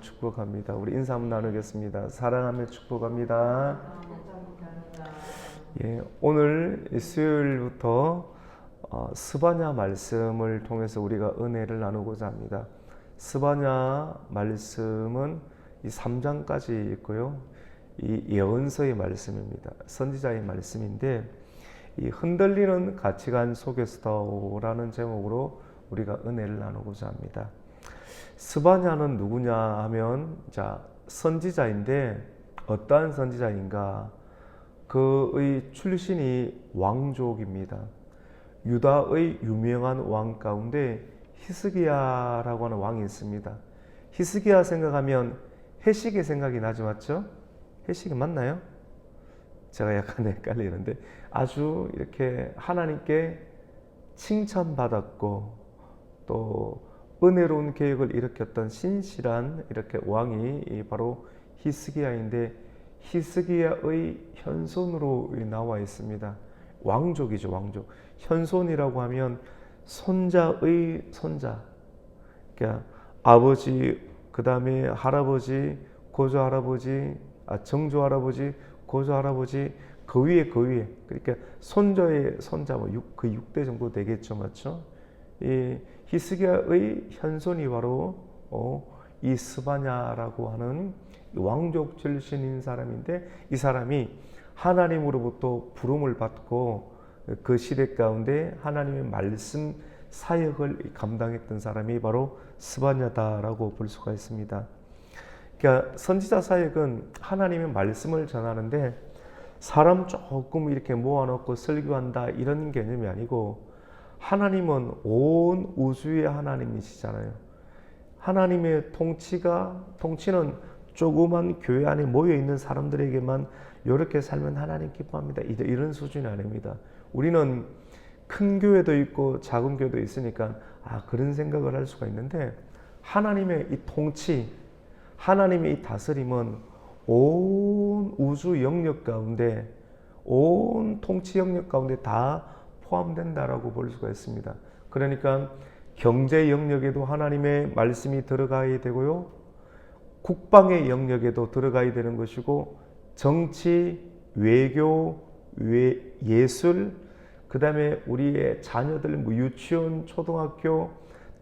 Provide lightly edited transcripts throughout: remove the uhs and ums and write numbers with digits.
축복합니다. 우리 인사 한번 나누겠습니다. 사랑하며 축복합니다. 예, 오늘 수요일부터 스바냐 말씀을 통해서 우리가 은혜를 나누고자 합니다. 스바냐 말씀은 이 3장까지 있고요. 이 예언서의 말씀입니다. 선지자의 말씀인데 이 흔들리는 가치관 속에서라는 제목으로 우리가 은혜를 나누고자 합니다. 스바냐는 누구냐 하면 선지자인데 어떠한 선지자인가? 그의 출신이 왕족입니다. 유다의 유명한 왕 가운데 히스기야라고 하는 왕이 있습니다. 히스기야 생각하면 해시계 생각이 나죠, 맞죠? 해시계 맞나요? 제가 약간 헷갈리는데 아주 이렇게 하나님께 칭찬받았고 또 은혜로운 계획을 일으켰던 신실한 이렇게 왕이 바로 히스기야인데 히스기야의 현손으로 나와 있습니다. 왕족이죠, 왕족. 현손이라고 하면 손자의 손자. 그러니까 아버지, 그 다음에 할아버지, 고조 할아버지, 정조 할아버지, 고조 할아버지, 그 위에. 그러니까 손자의 손자, 그 6대 정도 되겠죠, 맞죠? 이 히스기야의 현손이 바로 이 스바냐라고 하는 왕족 출신인 사람인데 이 사람이 하나님으로부터 부름을 받고 그 시대 가운데 하나님의 말씀 사역을 감당했던 사람이 바로 스바냐다라고 볼 수가 있습니다. 그러니까 선지자 사역은 하나님의 말씀을 전하는데 사람 조금 이렇게 모아놓고 설교한다 이런 개념이 아니고 하나님은 온 우주의 하나님이시잖아요. 하나님의 통치는 조그만 교회 안에 모여있는 사람들에게만 이렇게 살면 하나님 기뻐합니다. 이런 수준이 아닙니다. 우리는 큰 교회도 있고 작은 교회도 있으니까 그런 생각을 할 수가 있는데 하나님의 이 통치, 하나님의 이 다스림은 온 우주 영역 가운데, 온 통치 영역 가운데 다 포함된다라고 볼 수가 있습니다. 그러니까 경제 영역에도 하나님의 말씀이 들어가야 되고요. 국방의 영역에도 들어가야 되는 것이고 정치, 외교, 예술, 그 다음에 우리의 자녀들 유치원, 초등학교,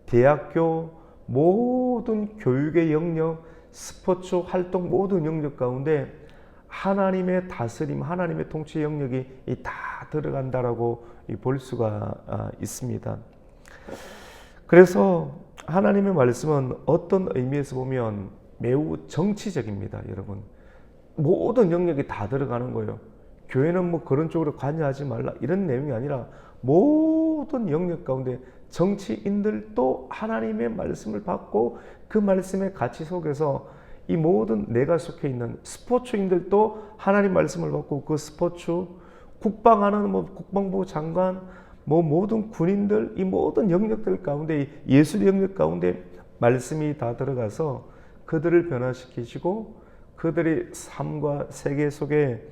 대학교 모든 교육의 영역, 스포츠 활동 모든 영역 가운데 하나님의 다스림, 하나님의 통치 영역이 다 들어간다라고 볼 수가 있습니다. 그래서 하나님의 말씀은 어떤 의미에서 보면 매우 정치적입니다, 여러분. 모든 영역이 다 들어가는 거예요. 교회는 그런 쪽으로 관여하지 말라 이런 내용이 아니라 모든 영역 가운데 정치인들도 하나님의 말씀을 받고 그 말씀의 가치 속에서 이 모든 내가 속해 있는 스포츠인들도 하나님 말씀을 받고 그 스포츠, 국방하는 국방부 장관, 모든 군인들, 이 모든 영역들 가운데 예술 영역 가운데 말씀이 다 들어가서 그들을 변화시키시고 그들의 삶과 세계 속에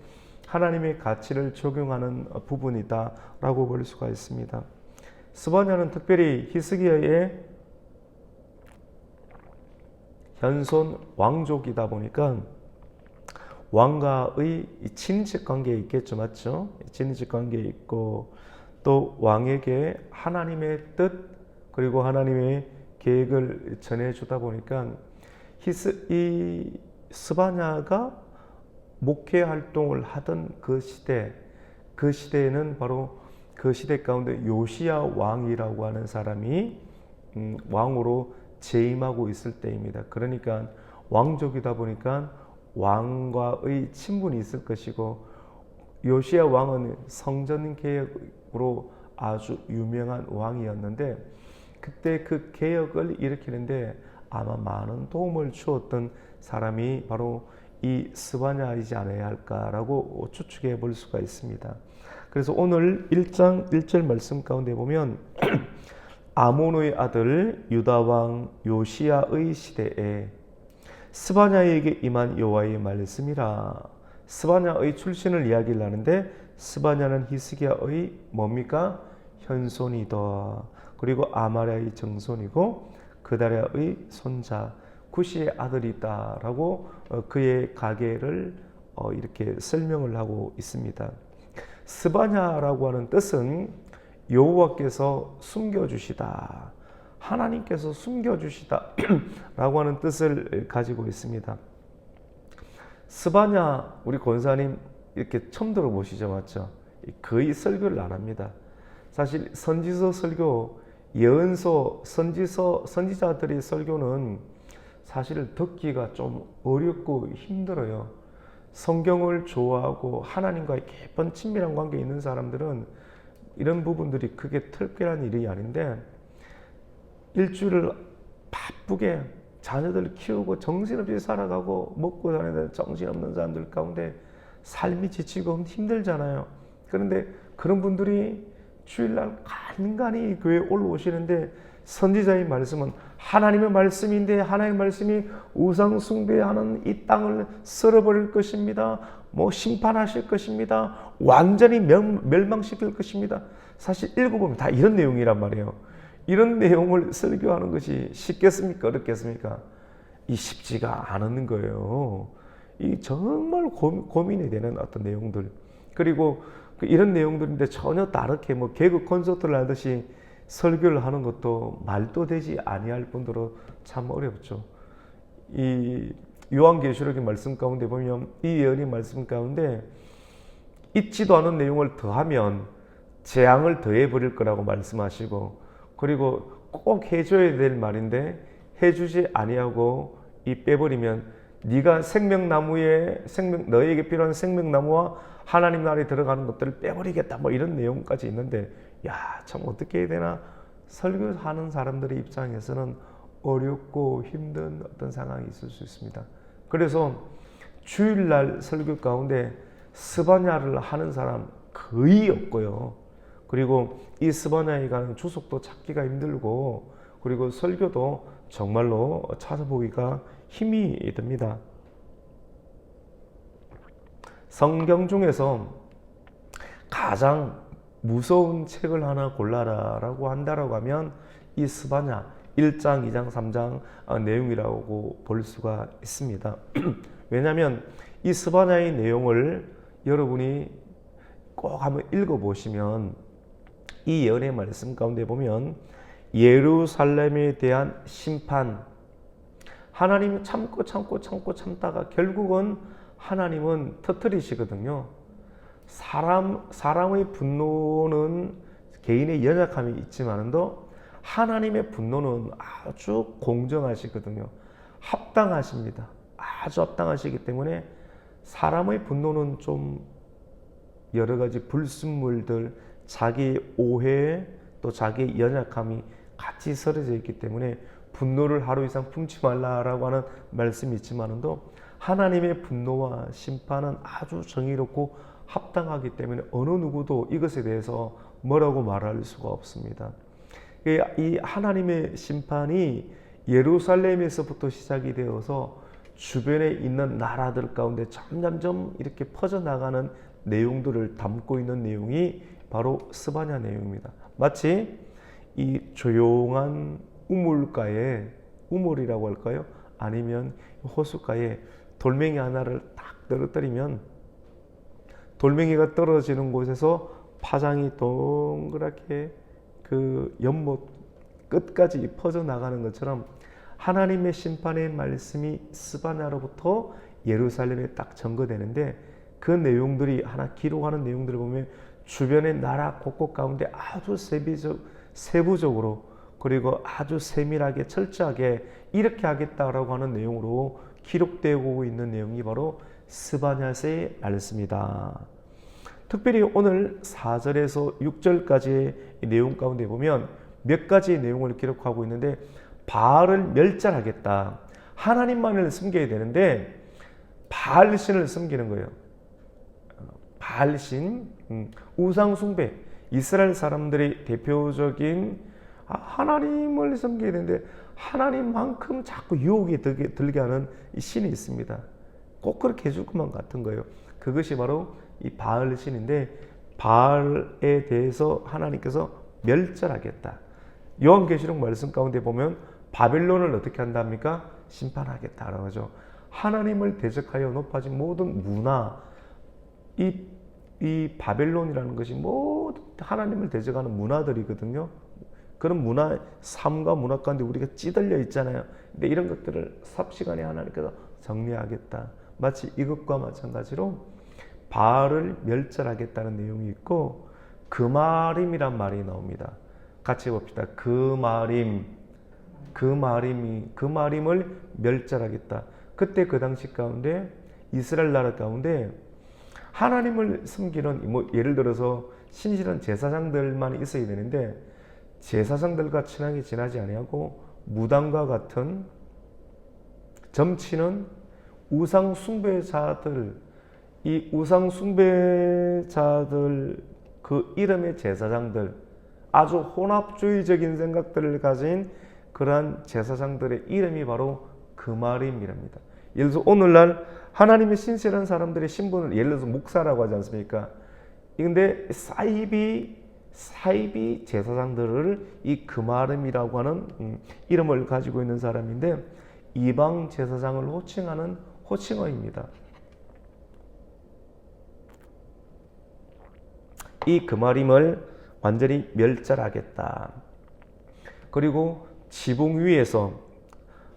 하나님의 가치를 적용하는 부분이다라고 볼 수가 있습니다. 스바냐는 특별히 히스기야의 현손 왕족이다 보니까 왕과의 친인척 관계에 있겠죠, 맞죠? 친인척 관계에 있고 또 왕에게 하나님의 뜻 그리고 하나님의 계획을 전해주다 보니까 이 스바냐가 목회 활동을 하던 그 시대에는 바로 그 시대 가운데 요시야 왕이라고 하는 사람이 왕으로 재임하고 있을 때입니다. 그러니까 왕족이다 보니까 왕과의 친분이 있을 것이고 요시야 왕은 성전 개혁으로 아주 유명한 왕이었는데 그때 그 개혁을 일으키는데 아마 많은 도움을 주었던 사람이 바로 이 스바냐이지 않아야 할까라고 추측해 볼 수가 있습니다. 그래서 오늘 1장 1절 말씀 가운데 보면 아몬의 아들 유다왕 요시야의 시대에 스바냐에게 임한 여호와의 말씀이라. 스바냐의 출신을 이야기를 하는데 스바냐는 히스기야의 뭡니까? 현손이다. 그리고 아마랴의 정손이고 그다랴의 손자. 구시의 아들이 있다라고 그의 가계를 이렇게 설명을 하고 있습니다. 스바냐라고 하는 뜻은 여호와께서 숨겨주시다, 하나님께서 숨겨주시다 라고 하는 뜻을 가지고 있습니다. 스바냐, 우리 권사님 이렇게 처음 들어보시죠? 맞죠? 거의 설교를 안 합니다. 사실 선지서 설교, 예언서, 선지자들의 설교는 사실 듣기가 좀 어렵고 힘들어요. 성경을 좋아하고 하나님과의 깊은 친밀한 관계에 있는 사람들은 이런 부분들이 크게 특별한 일이 아닌데, 일주일을 바쁘게 자녀들 키우고 정신없이 살아가고 먹고 사는 정신없는 사람들 가운데 삶이 지치고 힘들잖아요. 그런데 그런 분들이 주일날 간간히 교회에 올라오시는데, 선지자의 말씀은 하나님의 말씀인데 하나님의 말씀이 우상 숭배하는 이 땅을 쓸어버릴 것입니다. 심판하실 것입니다. 완전히 멸망시킬 것입니다. 사실 읽어보면 다 이런 내용이란 말이에요. 이런 내용을 설교하는 것이 쉽겠습니까? 어렵겠습니까? 쉽지가 않은 거예요. 정말 고민이 되는 어떤 내용들. 그리고 이런 내용들인데 전혀 다르게 개그 콘서트를 하듯이 설교를 하는 것도 말도 되지 아니할 뿐더러 참 어렵죠. 이 요한계시록의 말씀 가운데 보면, 이 예언의 말씀 가운데 있지도 않은 내용을 더하면 재앙을 더해버릴 거라고 말씀하시고, 그리고 꼭 해줘야 될 말인데 해주지 아니하고 빼버리면 네가 생명나무에 너에게 필요한 생명나무와 하나님 나라에 들어가는 것들을 빼버리겠다, 이런 내용까지 있는데, 참 어떻게 해야 되나. 설교하는 사람들의 입장에서는 어렵고 힘든 어떤 상황이 있을 수 있습니다. 그래서 주일날 설교 가운데 스바냐를 하는 사람 거의 없고요. 그리고 이 스바냐에 가는 주석도 찾기가 힘들고, 그리고 설교도 정말로 찾아보기가 힘이 듭니다. 성경 중에서 가장 무서운 책을 하나 골라라 라고 한다라고 하면 이 스바냐 1장, 2장, 3장 내용이라고 볼 수가 있습니다. 왜냐하면 이 스바냐의 내용을 여러분이 꼭 한번 읽어보시면 이 예언의 말씀 가운데 보면 예루살렘에 대한 심판, 하나님이 참다가 결국은 하나님은 터뜨리시거든요. 사람의 분노는 개인의 연약함이 있지만도 하나님의 분노는 아주 공정하시거든요. 합당하십니다. 아주 합당하시기 때문에 사람의 분노는 좀 여러 가지 불순물들, 자기 오해, 또 자기 연약함이 같이 서려져 있기 때문에 분노를 하루 이상 품지 말라라고 하는 말씀이 있지만도 하나님의 분노와 심판은 아주 정의롭고 합당하기 때문에 어느 누구도 이것에 대해서 뭐라고 말할 수가 없습니다. 이 하나님의 심판이 예루살렘에서부터 시작이 되어서 주변에 있는 나라들 가운데 점점점 이렇게 퍼져나가는 내용들을 담고 있는 내용이 바로 스바냐 내용입니다. 마치 이 조용한 우물가에, 우물이라고 할까요? 아니면 호숫가에 돌멩이 하나를 딱 떨어뜨리면 돌멩이가 떨어지는 곳에서 파장이 동그랗게 그 연못 끝까지 퍼져나가는 것처럼 하나님의 심판의 말씀이 스바냐로부터 예루살렘에 딱 전거되는데, 그 내용들이 하나 기록하는 내용들을 보면 주변의 나라 곳곳 가운데 아주 세부적으로 그리고 아주 세밀하게 철저하게 이렇게 하겠다라고 하는 내용으로 기록되고 있는 내용이 바로 스바냐서의 말씀이다. 특별히 오늘 4절에서 6절까지의 내용 가운데 보면 몇 가지의 내용을 기록하고 있는데, 바알을 멸절하겠다. 하나님만을 섬겨야 되는데 바알신을 섬기는 거예요. 바알신, 우상 숭배. 이스라엘 사람들의 대표적인 하나님을 섬겨야 되는데 하나님만큼 자꾸 유혹이 들게 하는 이 신이 있습니다. 꼭 그렇게 해줄 것만 같은 거예요. 그것이 바로 이 바알 신인데, 바알에 대해서 하나님께서 멸절하겠다. 요한계시록 말씀 가운데 보면 바벨론을 어떻게 한답니까? 심판하겠다라고 하죠. 하나님을 대적하여 높아진 모든 문화, 이 바벨론이라는 것이 모든 하나님을 대적하는 문화들이거든요. 그런 문화, 삶과 문화 가운데 우리가 찌들려 있잖아요. 근데 이런 것들을 삽시간에 하나님께서 정리하겠다. 마치 이것과 마찬가지로 바알을 멸절하겠다는 내용이 있고, 그마림이란 말이 나옵니다. 같이 봅시다. 그마림을 멸절하겠다. 그때 그 당시 가운데 이스라엘 나라 가운데 하나님을 섬기는, 뭐 예를 들어서 신실한 제사장들만 있어야 되는데, 제사장들과 친하게 지내지 아니하고 무당과 같은 점치는 우상 숭배자들, 이 우상 숭배자들 그 이름의 제사장들, 아주 혼합주의적인 생각들을 가진 그러한 제사장들의 이름이 바로 그마림이랍니다. 예를 들어서 오늘날 하나님의 신실한 사람들의 신분을 예를 들어서 목사라고 하지 않습니까? 근데 사이비 제사장들을 이 그마림이라고 하는 이름을 가지고 있는 사람인데, 이방 제사장을 호칭하는 호칭어입니다. 이 그마림을 완전히 멸절하겠다. 그리고 지붕 위에서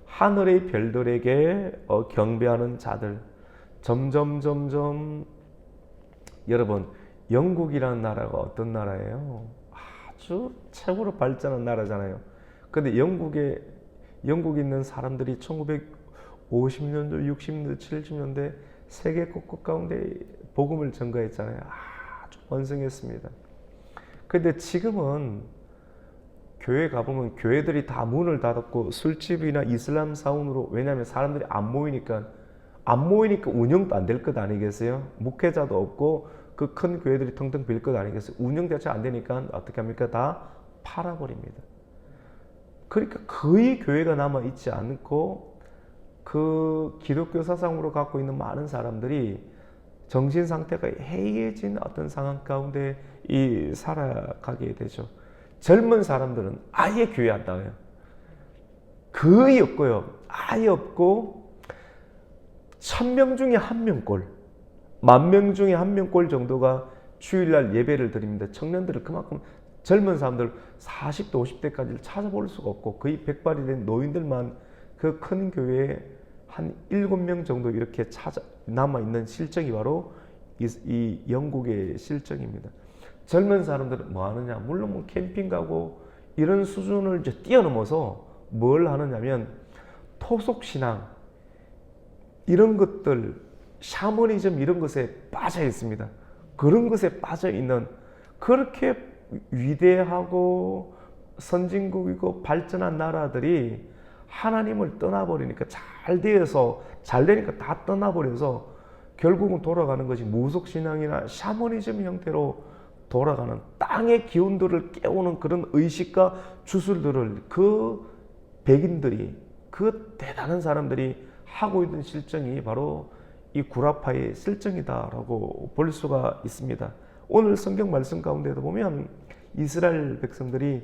하늘의 별들에게 경배하는 자들, 점점 여러분, 영국이라는 나라가 어떤 나라예요? 아주 최고로 발전한 나라잖아요. 근데 영국에 있는 사람들이 1950년도, 60년대, 70년대 세계 곳곳 가운데 복음을 전가했잖아요. 아주 번성했습니다. 근데 지금은 교회 가보면 교회들이 다 문을 닫았고 술집이나 이슬람 사원으로, 왜냐하면 사람들이 안 모이니까 운영도 안 될 것 아니겠어요? 목회자도 없고 그 큰 교회들이 텅텅 빌 것 아니겠어요? 운영 자체 안 되니까 어떻게 합니까? 다 팔아버립니다. 그러니까 거의 교회가 남아있지 않고 그 기독교 사상으로 갖고 있는 많은 사람들이 정신 상태가 해이해진 어떤 상황 가운데 살아가게 되죠. 젊은 사람들은 아예 교회 안 나와요. 거의 없고요. 아예 없고 1000명 중에 1명꼴, 10,000명 중에 1명꼴 정도가 주일날 예배를 드립니다. 청년들을 그만큼 젊은 사람들 40대 50대까지 찾아볼 수가 없고 거의 백발이 된 노인들만 그 큰 교회에 한 7명 정도 이렇게 남아있는 실정이 바로 이 영국의 실정입니다. 젊은 사람들은 뭐 하느냐? 물론 뭐 캠핑 가고 이런 수준을 이제 뛰어넘어서 뭘 하느냐면 토속신앙, 이런 것들, 샤머니즘 이런 것에 빠져 있습니다. 그런 것에 빠져 있는, 그렇게 위대하고 선진국이고 발전한 나라들이 하나님을 떠나버리니까, 잘 되니까 다 떠나버려서 결국은 돌아가는 것이 무속신앙이나 샤머니즘 형태로 돌아가는, 땅의 기운들을 깨우는 그런 의식과 주술들을 그 백인들이, 그 대단한 사람들이 하고 있는 실정이 바로 이 구라파의 실정이다라고 볼 수가 있습니다. 오늘 성경 말씀 가운데도 보면 이스라엘 백성들이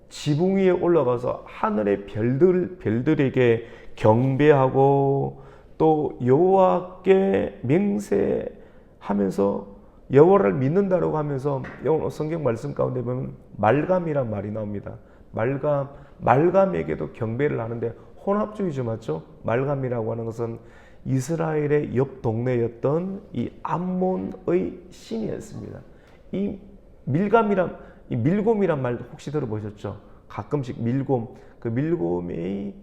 지붕 위에 올라가서 하늘의 별들에게 경배하고 또 여호와께 맹세하면서 여호와를 믿는다라고 하면서 성경 말씀 가운데 보면 말감이란 말이 나옵니다. 말감에게도 경배를 하는데 혼합주의죠, 맞죠? 말감이라고 하는 것은 이스라엘의 옆 동네였던 이 암몬의 신이었습니다. 이 밀곰이란 말 혹시 들어보셨죠? 가끔씩 밀곰, 그 밀곰이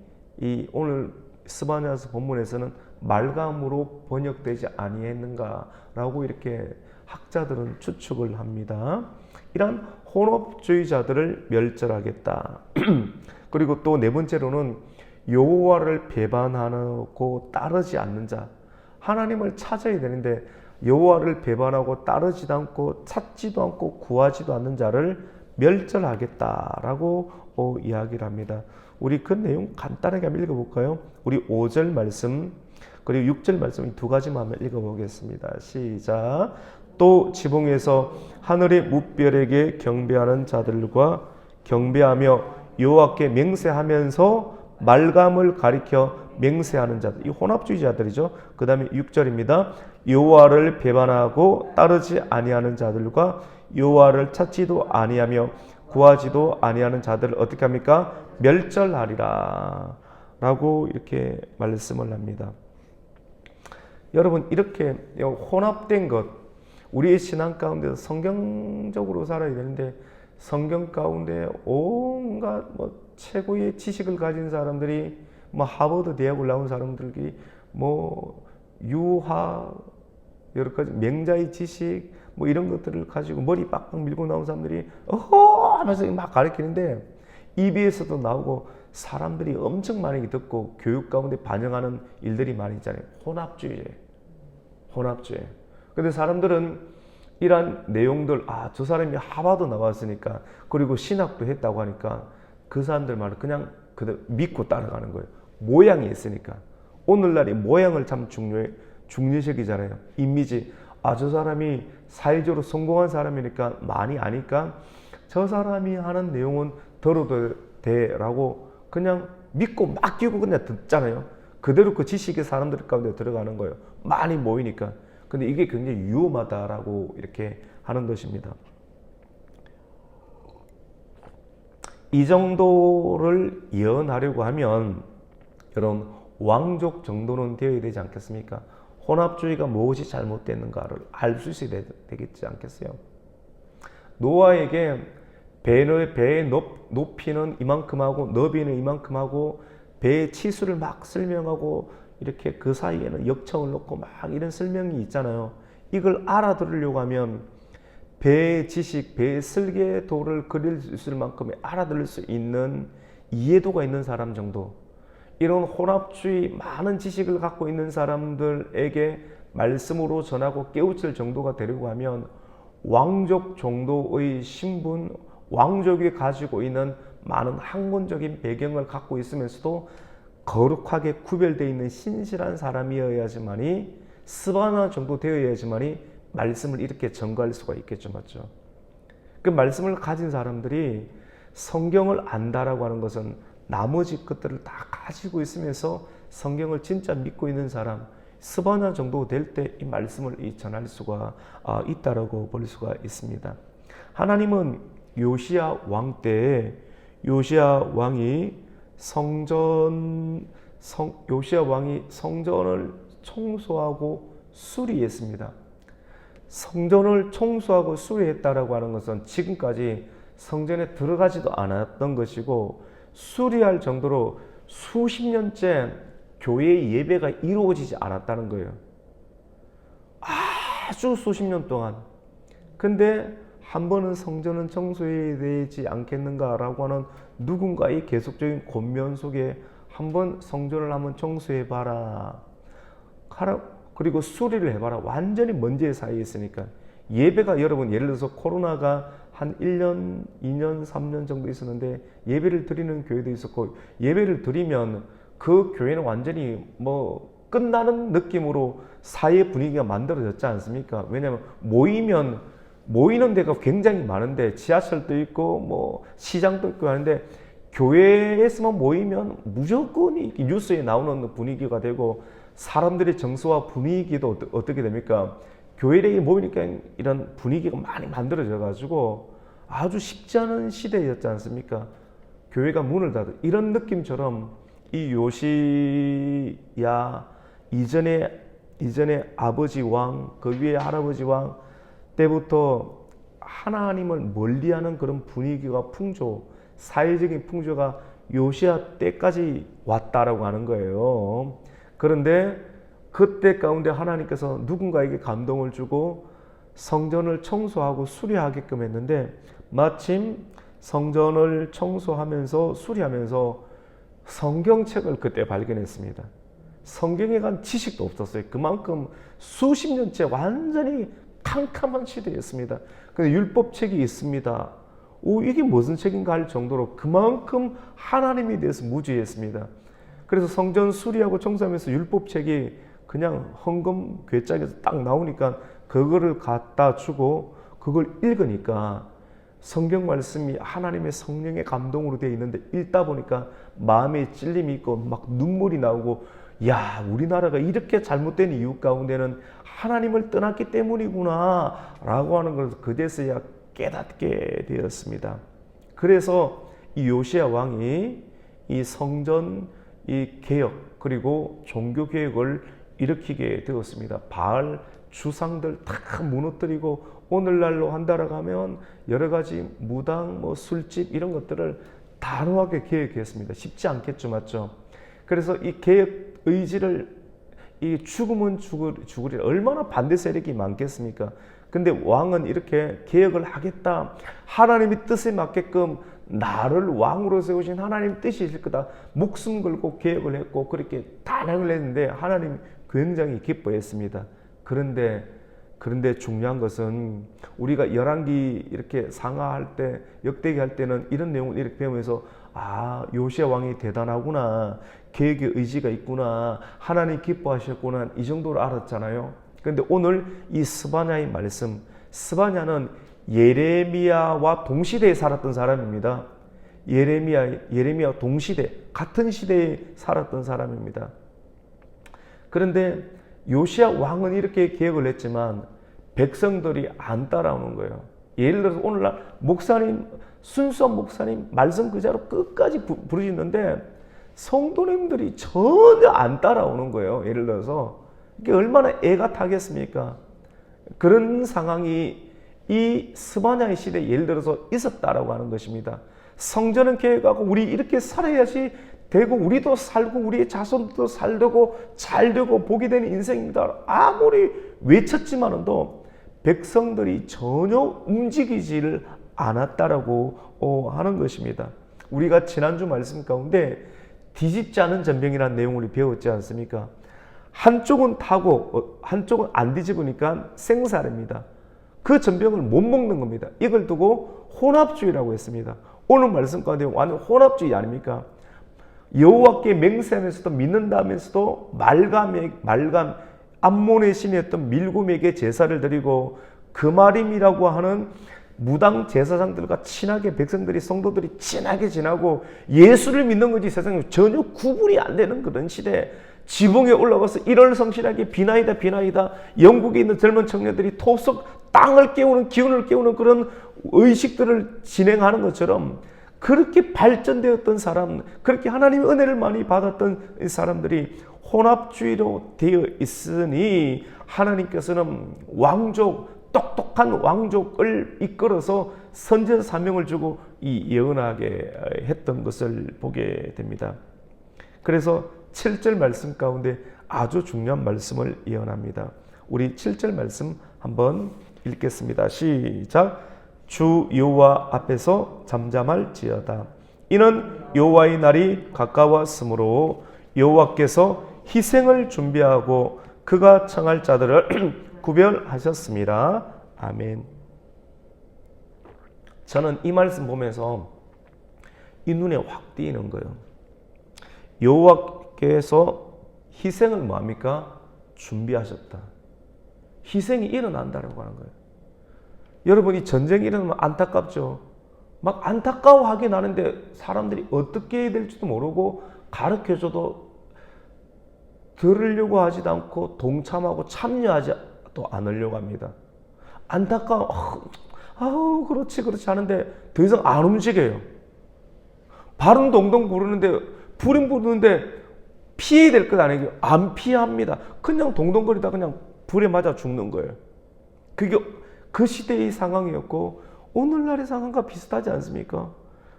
오늘 스바냐서 본문에서는 말감으로 번역되지 아니했는가라고 이렇게 학자들은 추측을 합니다. 이런 혼합주의자들을 멸절하겠다. 그리고 또 네 번째로는 여호와를 배반하고 따르지 않는 자, 하나님을 찾아야 되는데 여호와를 배반하고 따르지도 않고 찾지도 않고 구하지도 않는 자를 멸절하겠다라고 이야기를 합니다. 우리 그 내용 간단하게 한번 읽어볼까요? 우리 5절 말씀 그리고 6절 말씀 이 두 가지만 한번 읽어보겠습니다. 시작. 또 지붕에서 하늘의 뭇별에게 경배하는 자들과 경배하며 여호와께 맹세하면서 말감을 가리켜 맹세하는 자들, 이 혼합주의자들이죠. 그 다음에 6절입니다. 여호와를 배반하고 따르지 아니하는 자들과 여호와를 찾지도 아니하며 구하지도 아니하는 자들을 어떻게 합니까? 멸절하리라 라고 이렇게 말씀을 합니다. 여러분, 이렇게 혼합된 것, 우리의 신앙 가운데 성경적으로 살아야 되는데 성경 가운데 온갖 최고의 지식을 가진 사람들이 하버드 대학을 나온 사람들이 유화 여러 가지 맹자의 지식 이런 것들을 가지고 머리 빡빡 밀고 나온 사람들이 어허 하면서 막 가르치는데 EBS도 나오고 사람들이 엄청 많이 듣고 교육 가운데 반영하는 일들이 많이 있잖아요. 혼합주의. 근데 사람들은 이런 내용들, 저 사람이 하버드 나왔으니까, 그리고 신학도 했다고 하니까 그 사람들 말을 그냥 그대로 믿고 따라가는 거예요. 모양이 있으니까. 오늘날이 모양을 참 중요시기잖아요. 이미지. 저 사람이 사회적으로 성공한 사람이니까 많이 아니까 저 사람이 하는 내용은 들어도 돼라고 그냥 믿고 맡기고 그냥 듣잖아요. 그대로 그 지식이 사람들 가운데 들어가는 거예요. 많이 모이니까. 근데 이게 굉장히 위험하다라고 이렇게 하는 것입니다. 이 정도를 예언하려고 하면 여러분 왕족 정도는 되어야 되지 않겠습니까? 혼합주의가 무엇이 잘못됐는가를 알 수 있어야 되겠지 않겠어요? 노아에게 배의 높이는 이만큼 하고 너비는 이만큼 하고 배의 치수를 막 설명하고 이렇게 그 사이에는 역청을 넣고 막 이런 설명이 있잖아요. 이걸 알아들으려고 하면 배의 지식, 배의 설계도를 그릴 수 있을 만큼의 알아들을 수 있는 이해도가 있는 사람 정도, 이런 혼합주의 많은 지식을 갖고 있는 사람들에게 말씀으로 전하고 깨우칠 정도가 되려고 하면 왕족 정도의 신분, 왕족이 가지고 있는 많은 학문적인 배경을 갖고 있으면서도 거룩하게 구별되어 있는 신실한 사람이어야지만이, 스바나 정도 되어야지만이 말씀을 이렇게 전가할 수가 있겠죠. 맞죠? 그 말씀을 가진 사람들이 성경을 안다라고 하는 것은 나머지 것들을 다 가지고 있으면서 성경을 진짜 믿고 있는 사람, 스바나 정도 될 때 이 말씀을 전할 수가 있다라고 볼 수가 있습니다. 하나님은 요시야 왕 때에 요시야 왕이 성전을 청소하고 수리했습니다. 성전을 청소하고 수리했다라고 하는 것은 지금까지 성전에 들어가지도 않았던 것이고 수리할 정도로 수십 년째 교회의 예배가 이루어지지 않았다는 거예요. 아주 수십 년 동안. 근데 한 번은 성전은 청소해야 되지 않겠는가라고 하는 누군가의 계속적인 권면 속에 한번 성전을 한번 청소해봐라. 그리고 수리를 해봐라. 완전히 먼지의 사이에 있으니까. 예배가 여러분 예를 들어서 코로나가 한 1년, 2년, 3년 정도 있었는데 예배를 드리는 교회도 있었고, 예배를 드리면 그 교회는 완전히 끝나는 느낌으로 사회 분위기가 만들어졌지 않습니까? 왜냐하면 모이는 데가 굉장히 많은데 지하철도 있고 시장도 있고 하는데 교회에서만 모이면 무조건 뉴스에 나오는 분위기가 되고 사람들의 정서와 분위기도 어떻게 됩니까? 교회에 모이니까 이런 분위기가 많이 만들어져 가지고 아주 쉽지 않은 시대였지 않습니까? 교회가 문을 닫은 이런 느낌처럼 이 요시야 이전에 아버지 왕, 그 위에 할아버지 왕 때부터 하나님을 멀리하는 그런 분위기가 사회적인 풍조가 요시야 때까지 왔다라고 하는 거예요. 그런데 그때 가운데 하나님께서 누군가에게 감동을 주고 성전을 청소하고 수리하게끔 했는데, 마침 성전을 청소하면서 수리하면서 성경책을 그때 발견했습니다. 성경에 관한 지식도 없었어요. 그만큼 수십 년째 완전히 캄캄한 시대였습니다. 근데 율법책이 있습니다. 이게 무슨 책인가 할 정도로 그만큼 하나님에 대해서 무지했습니다. 그래서 성전 수리하고 청소하면서 율법책이 그냥 헌금 괴짝에서 딱 나오니까 그거를 갖다 주고 그걸 읽으니까 성경 말씀이 하나님의 성령의 감동으로 되어 있는데 읽다 보니까 마음에 찔림이 있고 막 눈물이 나오고, 야, 우리나라가 이렇게 잘못된 이유 가운데는 하나님을 떠났기 때문이구나 라고 하는 것을 그제서야 깨닫게 되었습니다. 그래서 이 요시야 왕이 이 성전 이 개혁 그리고 종교 개혁을 일으키게 되었습니다. 바알 주상들 다 무너뜨리고 오늘날로 한다라고 하면 여러 가지 무당, 술집 이런 것들을 단호하게 개혁했습니다. 쉽지 않겠죠, 맞죠? 그래서 이 개혁 의지를 이 죽으면 죽으리 얼마나 반대 세력이 많겠습니까? 근데 왕은 이렇게 개혁을 하겠다. 하나님의 뜻에 맞게끔 나를 왕으로 세우신 하나님 뜻이실 거다. 목숨 걸고 개혁을 했고 그렇게 단행을 했는데 하나님 굉장히 기뻐했습니다. 그런데 중요한 것은 우리가 열왕기 이렇게 상하할 때, 역대기 할 때는 이런 내용을 이렇게 배우면서 요시야 왕이 대단하구나, 계획의 의지가 있구나, 하나님 기뻐하셨구나, 이 정도로 알았잖아요. 그런데 오늘 이 스바냐의 말씀, 스바냐는 예레미야와 동시대에 살았던 사람입니다. 예레미야 동시대, 같은 시대에 살았던 사람입니다. 그런데 요시야 왕은 이렇게 계획을 했지만 백성들이 안 따라오는 거예요. 예를 들어서 오늘날 목사님, 순수한 목사님 말씀 그대로 끝까지 부르시는데 성도님들이 전혀 안 따라오는 거예요. 예를 들어서 이게 얼마나 애가 타겠습니까? 그런 상황이 이 스바냐의 시대에 예를 들어서 있었다라고 하는 것입니다. 성전은 계획하고 우리 이렇게 살아야지 되고 우리도 살고 우리의 자손도 살되고 잘되고 복이 되는 인생입니다. 아무리 외쳤지만도 백성들이 전혀 움직이지를 않았다라고 하는 것입니다. 우리가 지난주 말씀 가운데 뒤집지 않은 전병이라는 내용을 배웠지 않습니까? 한쪽은 타고 한쪽은 안 뒤집으니까 생사입니다. 그 전병을 못 먹는 겁니다. 이걸 두고 혼합주의라고 했습니다. 오늘 말씀 가운데 완전 혼합주의 아닙니까? 여호와께 맹세하면서도 믿는다면서도 말감 암몬의 신이었던 밀곰에게 제사를 드리고 그마림이라고 하는 무당 제사장들과 친하게 백성들이 성도들이 친하게 지나고 예수를 믿는 거지 세상에 전혀 구분이 안 되는 그런 시대, 지붕에 올라가서 일월성실하게 비나이다 영국에 있는 젊은 청년들이 토속 땅을 깨우는 기운을 깨우는 그런 의식들을 진행하는 것처럼 그렇게 발전되었던 사람, 그렇게 하나님의 은혜를 많이 받았던 사람들이 혼합주의로 되어 있으니 하나님께서는 왕족, 똑똑한 왕족을 이끌어서 선제 사명을 주고 예언하게 했던 것을 보게 됩니다. 그래서 7절 말씀 가운데 아주 중요한 말씀을 예언합니다. 우리 7절 말씀 한번 읽겠습니다. 시작. 주 여호와 앞에서 잠잠할지어다. 이는 여호와의 날이 가까웠으므로 여호와께서 희생을 준비하고 그가 청할 자들을 구별하셨습니다. 아멘. 저는 이 말씀 보면서 이 눈에 확 띄는 거예요. 여호와께서 희생을 뭐합니까? 준비하셨다. 희생이 일어난다라고 하는 거예요. 여러분이 전쟁이 일어나면 안타깝죠. 막 안타까워하긴 하는데 사람들이 어떻게 해야 될지도 모르고 가르쳐줘도 들으려고 하지도 않고 동참하고 참여하지도 않으려고 합니다. 안타까워. 그렇지 하는데 더 이상 안 움직여요. 발은 동동 부르는데 불은 부르는데 피해야 될 것 아니에요. 안 피합니다. 그냥 동동거리다 그냥 불에 맞아 죽는 거예요. 그게 그 시대의 상황이었고 오늘날의 상황과 비슷하지 않습니까?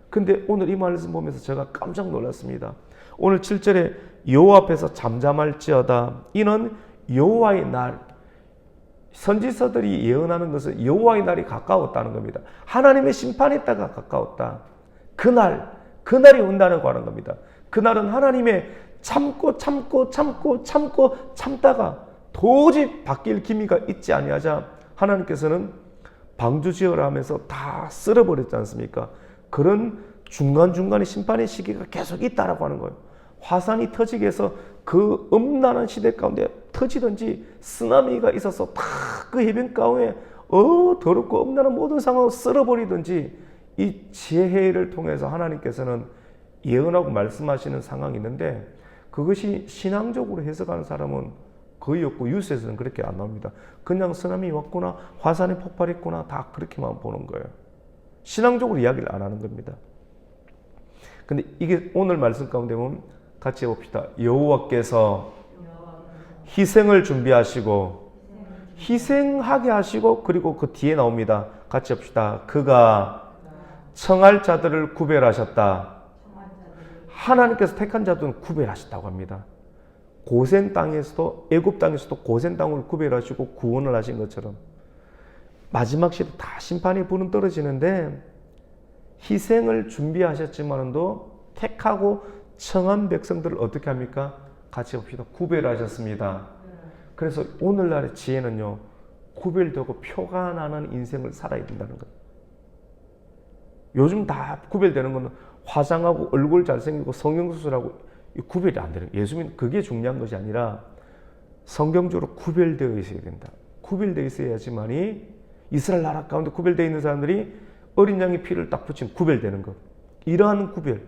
근데 오늘 이 말씀 보면서 제가 깜짝 놀랐습니다. 오늘 7절에 여호와 앞에서 잠잠할지어다. 이는 여호와의 날. 선지서들이 예언하는 것은 여호와의 날이 가까웠다는 겁니다. 하나님의 심판의 때가 가까웠다. 그날이 온다고 하는 겁니다. 그날은 하나님의 참다가 도저히 바뀔 기미가 있지 아니하자 하나님께서는 방주지어라 하면서 다 쓸어버렸지 않습니까? 그런 중간중간에 심판의 시기가 계속 있다라고 하는 거예요. 화산이 터지게 해서 그 음란한 시대 가운데 터지든지 쓰나미가 있어서 다 그 해변가에 더럽고 엄나는 모든 상황을 쓸어버리든지 이 지혜를 통해서 하나님께서는 예언하고 말씀하시는 상황이 있는데 그것이 신앙적으로 해석하는 사람은 거의 없고 뉴스에서는 그렇게 안 나옵니다. 그냥 쓰나미 왔구나, 화산이 폭발했구나, 다 그렇게만 보는 거예요. 신앙적으로 이야기를 안 하는 겁니다. 근데 이게 오늘 말씀 가운데 보면 같이 해봅시다. 여호와께서 희생을 준비하시고 희생하게 하시고 그리고 그 뒤에 나옵니다. 같이 합시다. 그가 청할 자들을 구별하셨다. 하나님께서 택한 자들은 구별하셨다고 합니다. 고센 땅에서도 애굽 땅에서도 고센 땅을 구별하시고 구원을 하신 것처럼 마지막 시대 다 심판의 불은 떨어지는데 희생을 준비하셨지만도 택하고 청한 백성들을 어떻게 합니까? 같이 봅시다. 구별하셨습니다. 그래서 오늘날의 지혜는요, 구별되고 표가 나는 인생을 살아야 된다는 거예요. 요즘 다 구별되는 거는 화장하고 얼굴 잘생기고 성형수술하고 구별이 안 되는 거예요. 예수님은 그게 중요한 것이 아니라 성경적으로 구별되어 있어야 된다. 구별되어 있어야지만이 이스라엘 나라 가운데 구별되어 있는 사람들이 어린 양의 피를 딱 붙이면 구별되는 것. 이러한 구별.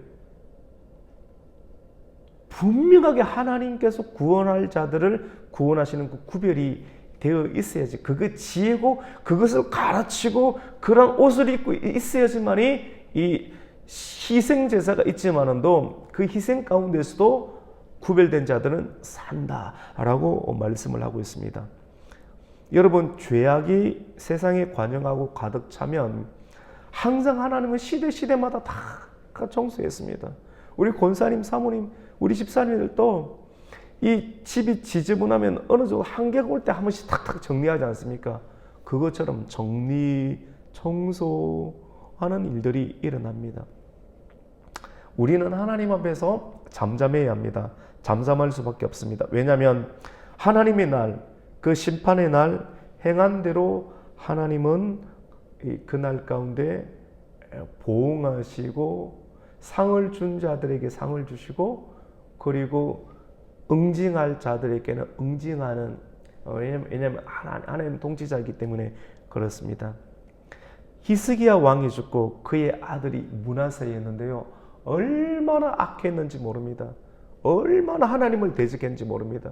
분명하게 하나님께서 구원할 자들을 구원하시는 그 구별이 되어 있어야지. 그게 지혜고 그것을 가르치고 그런 옷을 입고 있어야지만이 이 희생 제사가 있지만은도 그 희생 가운데서도 구별된 자들은 산다라고 말씀을 하고 있습니다. 여러분, 죄악이 세상에 관영하고 가득 차면 항상 하나님은 시대마다 다 정수했습니다. 우리 권사님, 사모님, 우리 집사님들도 이 집이 지저분하면 어느 정도 한계가 올 때 한 번씩 탁탁 정리하지 않습니까? 그것처럼 정리, 청소하는 일들이 일어납니다. 우리는 하나님 앞에서 잠잠해야 합니다. 잠잠할 수밖에 없습니다. 왜냐하면 하나님의 날, 그 심판의 날 행한 대로 하나님은 그날 가운데 보응하시고 상을 준 자들에게 상을 주시고 그리고 응징할 자들에게는 응징하는, 왜냐하면 하나님 통치자이기 때문에 그렇습니다. 히스기야 왕이 죽고 그의 아들이 므낫세였는데요, 얼마나 악했는지 모릅니다. 얼마나 하나님을 대적했는지 모릅니다.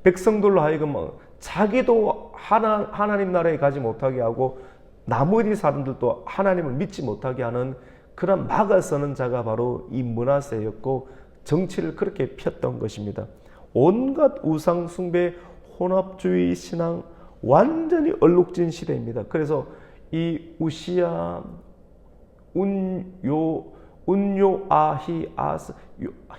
백성들로 하여금 자기도 하나님 나라에 가지 못하게 하고 나머지 사람들도 하나님을 믿지 못하게 하는 그런 막아 서는 자가 바로 이 므낫세였고 정치를 그렇게 폈던 것입니다. 온갖 우상 숭배, 혼합주의 신앙 완전히 얼룩진 시대입니다. 그래서 이 우시야, 운요아히,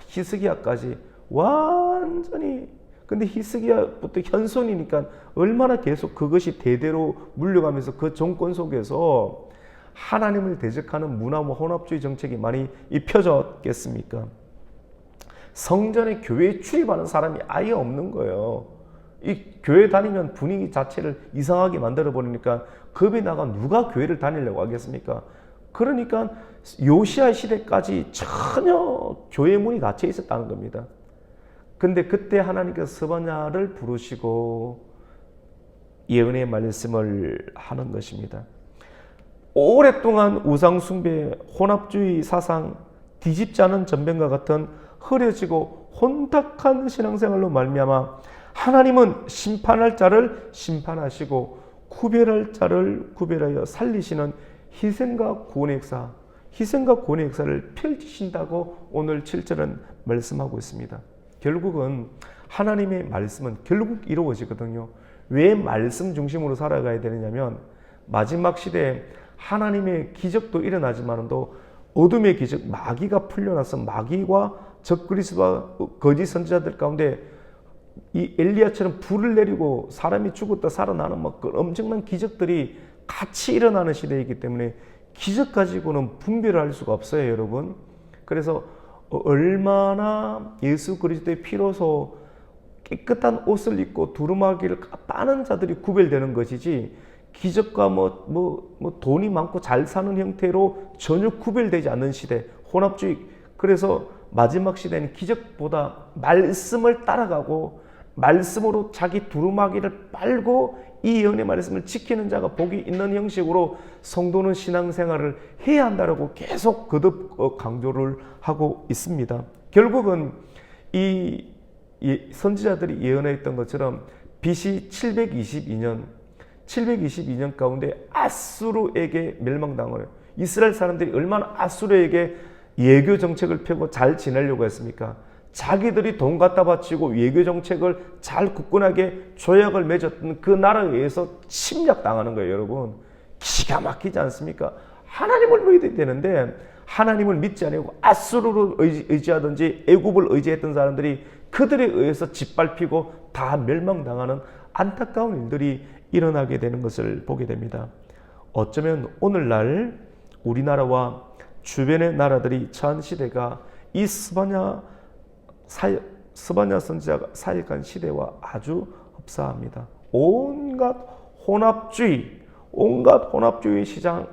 히스기야까지 완전히, 근데 히스기야부터 현손이니까 얼마나 계속 그것이 대대로 물려가면서 그 정권 속에서 하나님을 대적하는 문화와 혼합주의 정책이 많이 입혀졌겠습니까? 성전에 교회에 출입하는 사람이 아예 없는 거예요. 이 교회 다니면 분위기 자체를 이상하게 만들어 버리니까 겁이 나가 누가 교회를 다니려고 하겠습니까? 그러니까 요시야 시대까지 전혀 교회 문이 닫혀 있었다는 겁니다. 근데 그때 하나님께서 스바냐를 부르시고 예언의 말씀을 하는 것입니다. 오랫동안 우상 숭배, 혼합주의 사상, 뒤집지 않은 전병과 같은 흐려지고 혼탁한 신앙생활로 말미암아 하나님은 심판할 자를 심판하시고 구별할 자를 구별하여 살리시는 희생과 구원의 역사를 펼치신다고 오늘 7절은 말씀하고 있습니다. 결국은 하나님의 말씀은 결국 이루어지거든요. 왜 말씀 중심으로 살아가야 되느냐면 마지막 시대에 하나님의 기적도 일어나지만도 어둠의 기적, 마귀가 풀려나서 마귀와 적그리스도와 거짓 선지자들 가운데 이 엘리야처럼 불을 내리고 사람이 죽었다 살아나는 그 엄청난 기적들이 같이 일어나는 시대이기 때문에 기적 가지고는 분별할 수가 없어요, 여러분. 그래서 얼마나 예수 그리스도의 피로서 깨끗한 옷을 입고 두루마기를 빠는 자들이 구별되는 것이지 기적과 돈이 많고 잘 사는 형태로 전혀 구별되지 않는 시대, 혼합주의. 그래서 마지막 시대는 기적보다 말씀을 따라가고 말씀으로 자기 두루마기를 빨고 이 예언의 말씀을 지키는 자가 복이 있는 형식으로 성도는 신앙생활을 해야 한다라고 계속 거듭 강조를 하고 있습니다. 결국은 이 선지자들이 예언했던 것처럼 BC 722년 가운데 아수르에게 멸망당을, 이스라엘 사람들이 얼마나 아수르에게 예교 정책을 펴고 잘 지내려고 했습니까? 자기들이 돈 갖다 바치고 외교 정책을 잘 굳건하게 조약을 맺었던 그 나라에 의해서 침략당하는 거예요, 여러분. 기가 막히지 않습니까? 하나님을 믿어야 되는데 하나님을 믿지 않고 아수르를 의지하든지 애굽을 의지했던 사람들이 그들에 의해서 짓밟히고 다 멸망당하는 안타까운 일들이 일어나게 되는 것을 보게 됩니다. 어쩌면 오늘날 우리나라와 주변의 나라들이 처한 시대가 이 스바냐 선지자가 사역한 시대와 아주 흡사합니다. 온갖 혼합주의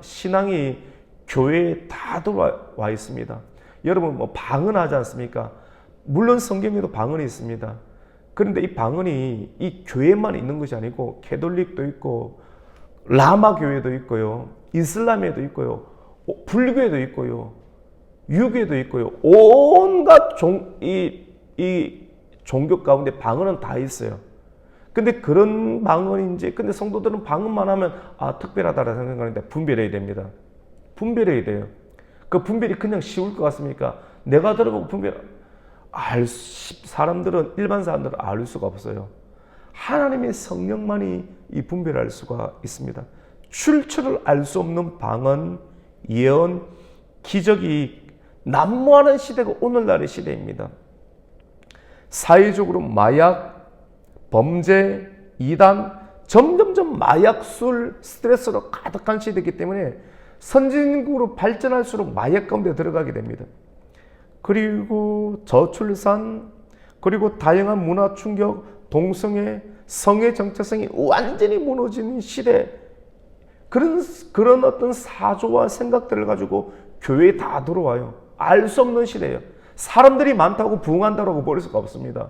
신앙이 교회에 다 들어와 있습니다. 여러분 뭐 방언 하지 않습니까? 물론 성경에도 방언이 있습니다. 그런데 이 방언이 이 교회만 있는 것이 아니고 캐톨릭도 있고 라마 교회도 있고요, 이슬람에도 있고요, 불교에도 있고요, 유교에도 있고요. 온갖 이 종교 가운데 방언은 다 있어요. 근데 그런 방언인지, 근데 성도들은 방언만 하면 특별하다라고 생각하는데 분별해야 됩니다. 분별해야 돼요. 그 분별이 그냥 쉬울 것 같습니까? 내가 들어보고 일반 사람들은 알 수가 없어요. 하나님의 성령만이 이 분별할 수가 있습니다. 출처를 알 수 없는 방언, 예언, 기적이 난무하는 시대가 오늘날의 시대입니다. 사회적으로 마약, 범죄, 이단, 점점점 마약, 술, 스트레스로 가득한 시대이기 때문에 선진국으로 발전할수록 마약 가운데 들어가게 됩니다. 그리고 저출산, 그리고 다양한 문화 충격, 동성애, 성의 정체성이 완전히 무너지는 시대, 그런 어떤 사조와 생각들을 가지고 교회에 다 들어와요. 알 수 없는 시대예요. 사람들이 많다고 부흥한다고 볼 수가 없습니다.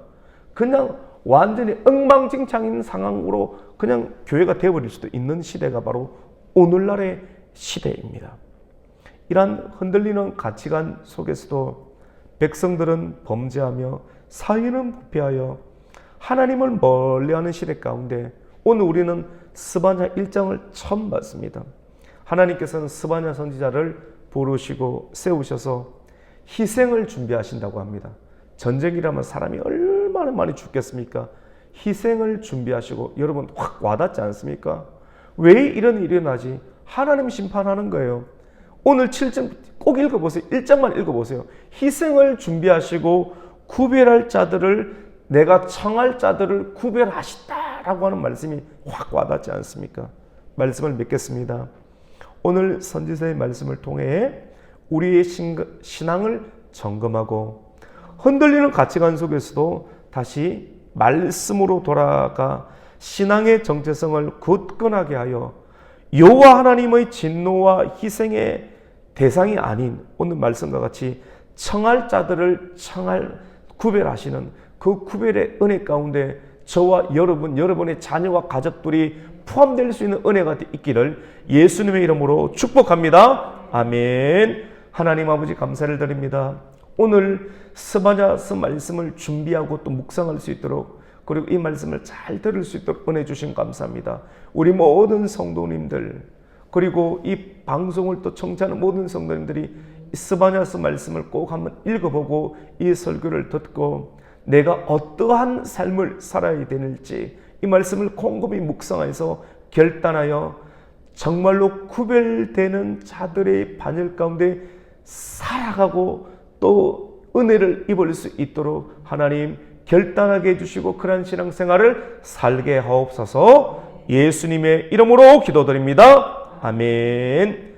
그냥 완전히 엉망진창인 상황으로 그냥 교회가 되어버릴 수도 있는 시대가 바로 오늘날의 시대입니다. 이러한 흔들리는 가치관 속에서도 백성들은 범죄하며 사회는 부패하여 하나님을 멀리하는 시대 가운데 오늘 우리는 스바냐 1장을 처음 봤습니다. 하나님께서는 스바냐 선지자를 부르시고 세우셔서 희생을 준비하신다고 합니다. 전쟁이라면 사람이 얼마나 많이 죽겠습니까? 희생을 준비하시고, 여러분 확 와닿지 않습니까? 왜 이런 일이 일어나지? 하나님 심판하는 거예요. 오늘 7장 꼭 읽어보세요. 1장만 읽어보세요. 희생을 준비하시고 구별할 자들을, 내가 청할 자들을 구별하시다라고 하는 말씀이 확 와닿지 않습니까? 말씀을 맺겠습니다. 오늘 선지자의 말씀을 통해 우리의 신앙을 점검하고 흔들리는 가치관 속에서도 다시 말씀으로 돌아가 신앙의 정체성을 굳건하게 하여 여호와 하나님의 진노와 희생의 대상이 아닌 오늘 말씀과 같이 청할 자들을 구별하시는 그 구별의 은혜 가운데 저와 여러분의 자녀와 가족들이 포함될 수 있는 은혜가 있기를 예수님의 이름으로 축복합니다. 아멘. 하나님 아버지 감사를 드립니다. 오늘 스바냐서 말씀을 준비하고 또 묵상할 수 있도록, 그리고 이 말씀을 잘 들을 수 있도록 은혜 주신 감사합니다. 우리 모든 성도님들, 그리고 이 방송을 또 청취하는 모든 성도님들이 스바냐서 말씀을 꼭 한번 읽어보고 이 설교를 듣고 내가 어떠한 삶을 살아야 되는지 이 말씀을 곰곰이 묵상해서 결단하여 정말로 구별되는 자들의 반열 가운데 살아가고 또 은혜를 입을 수 있도록 하나님 결단하게 해주시고 그러한 신앙생활을 살게 하옵소서. 예수님의 이름으로 기도드립니다. 아멘.